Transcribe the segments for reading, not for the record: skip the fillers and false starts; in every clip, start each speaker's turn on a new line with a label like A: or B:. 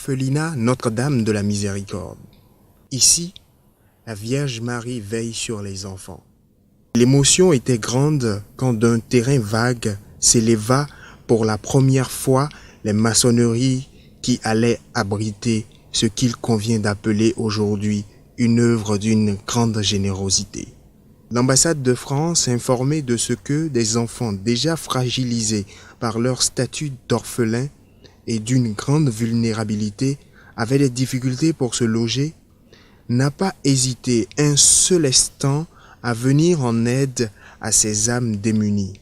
A: l'orphelinat Notre-Dame de la Miséricorde. Ici, la Vierge Marie veille sur les enfants. L'émotion était grande quand d'un terrain vague s'éleva pour la première fois les maçonneries qui allaient abriter ce qu'il convient d'appeler aujourd'hui une œuvre d'une grande générosité. L'ambassade de France informait de ce que des enfants déjà fragilisés par leur statut d'orphelins et d'une grande vulnérabilité avaient des difficultés pour se loger, n'a pas hésité un seul instant à venir en aide à ces âmes démunies.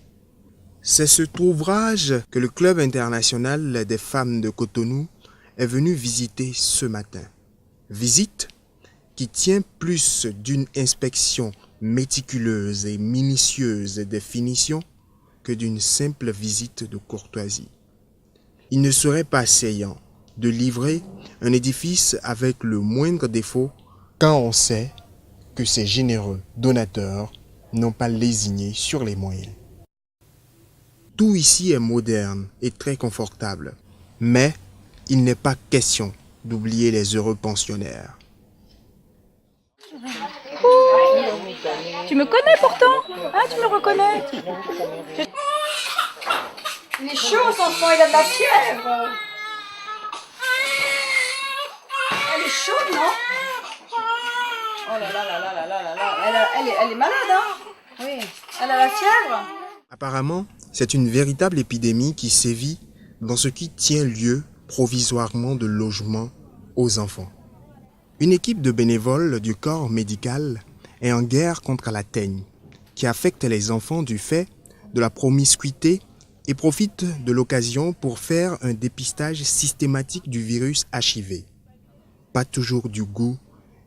A: C'est cet ouvrage que le Club international des femmes de Cotonou est venu visiter ce matin. Visite qui tient plus d'une inspection méticuleuse et minutieuse des finitions que d'une simple visite de courtoisie. Il ne serait pas saillant de livrer un édifice avec le moindre défaut quand on sait que ces généreux donateurs n'ont pas lésiné sur les moyens. Tout ici est moderne et très confortable, mais il n'est pas question d'oublier les heureux pensionnaires.
B: Tu me connais pourtant? Ah, tu me reconnais?
C: Il est chaud, son enfant, il a de la fièvre. Elle est chaude, non? Oh là là là là là là là là. Elle est malade, hein? Oui. Elle a la fièvre.
A: Apparemment, c'est une véritable épidémie qui sévit dans ce qui tient lieu provisoirement de logement aux enfants. Une équipe de bénévoles du corps médical est en guerre contre la teigne, qui affecte les enfants du fait de la promiscuité et profite de l'occasion pour faire un dépistage systématique du virus HIV. Pas toujours du goût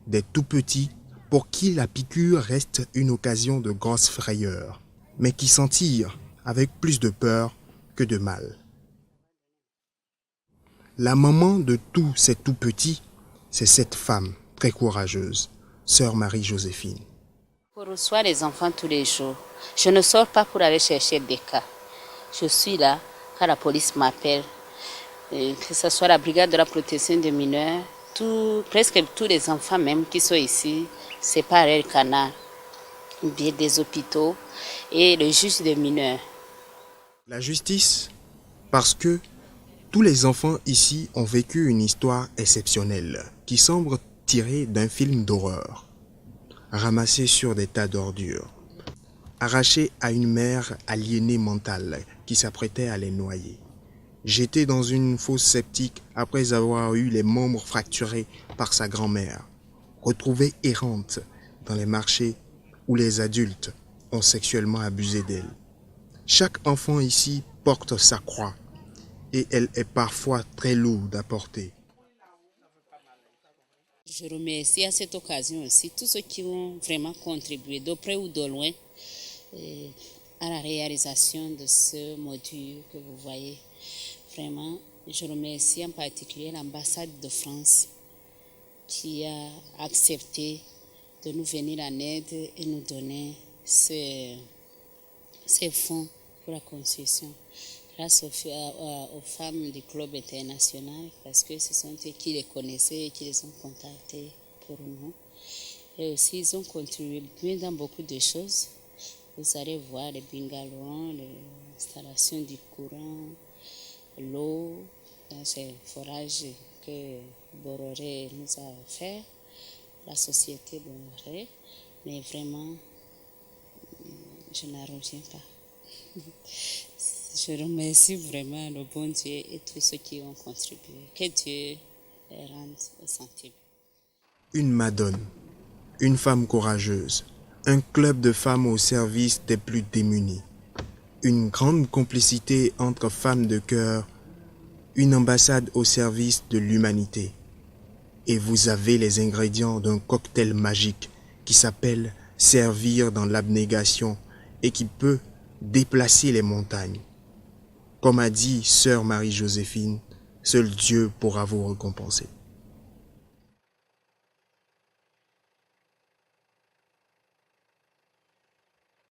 A: des tout-petits pour qui la piqûre reste une occasion de grosse frayeur, mais qui s'en tirent avec plus de peur que de mal. La maman de tous ces tout-petits, c'est cette femme très courageuse, sœur Marie-Joséphine.
D: Je reçois les enfants tous les jours. Je ne sors pas pour aller chercher des cas. Je suis là quand la police m'appelle, que ce soit la brigade de la protection des mineurs, presque tous les enfants même qui sont ici, c'est pareil canal, bien des hôpitaux et le juge des mineurs.
A: La justice, parce que tous les enfants ici ont vécu une histoire exceptionnelle qui semble tirée d'un film d'horreur. Ramassés sur des tas d'ordures, arrachés à une mère aliénée mentale qui s'apprêtait à les noyer, jetés dans une fosse septique après avoir eu les membres fracturés par sa grand-mère, retrouvée errante dans les marchés où les adultes ont sexuellement abusé d'elle. Chaque enfant ici porte sa croix et elle est parfois très lourde à porter.
D: Je remercie à cette occasion aussi tous ceux qui ont vraiment contribué, de près ou de loin, à la réalisation de ce module que vous voyez. Vraiment, je remercie en particulier l'ambassade de France qui a accepté de nous venir en aide et nous donner ces fonds pour la construction. Grâce aux femmes du club international, parce que ce sont eux qui les connaissaient et qui les ont contactés pour nous. Et aussi, ils ont contribué dans beaucoup de choses. Vous allez voir les bungalows, l'installation du courant, l'eau, ces forages que Bororé nous a offert, la société Bororé. Mais vraiment, je n'en reviens pas. Je remercie vraiment le bon Dieu et tous ceux qui ont contribué. Que Dieu les rende sensibles.
A: Une madone, une femme courageuse, un club de femmes au service des plus démunis, une grande complicité entre femmes de cœur, une ambassade au service de l'humanité. Et vous avez les ingrédients d'un cocktail magique qui s'appelle servir dans l'abnégation et qui peut déplacer les montagnes. Comme a dit sœur Marie-Joséphine, seul Dieu pourra vous récompenser.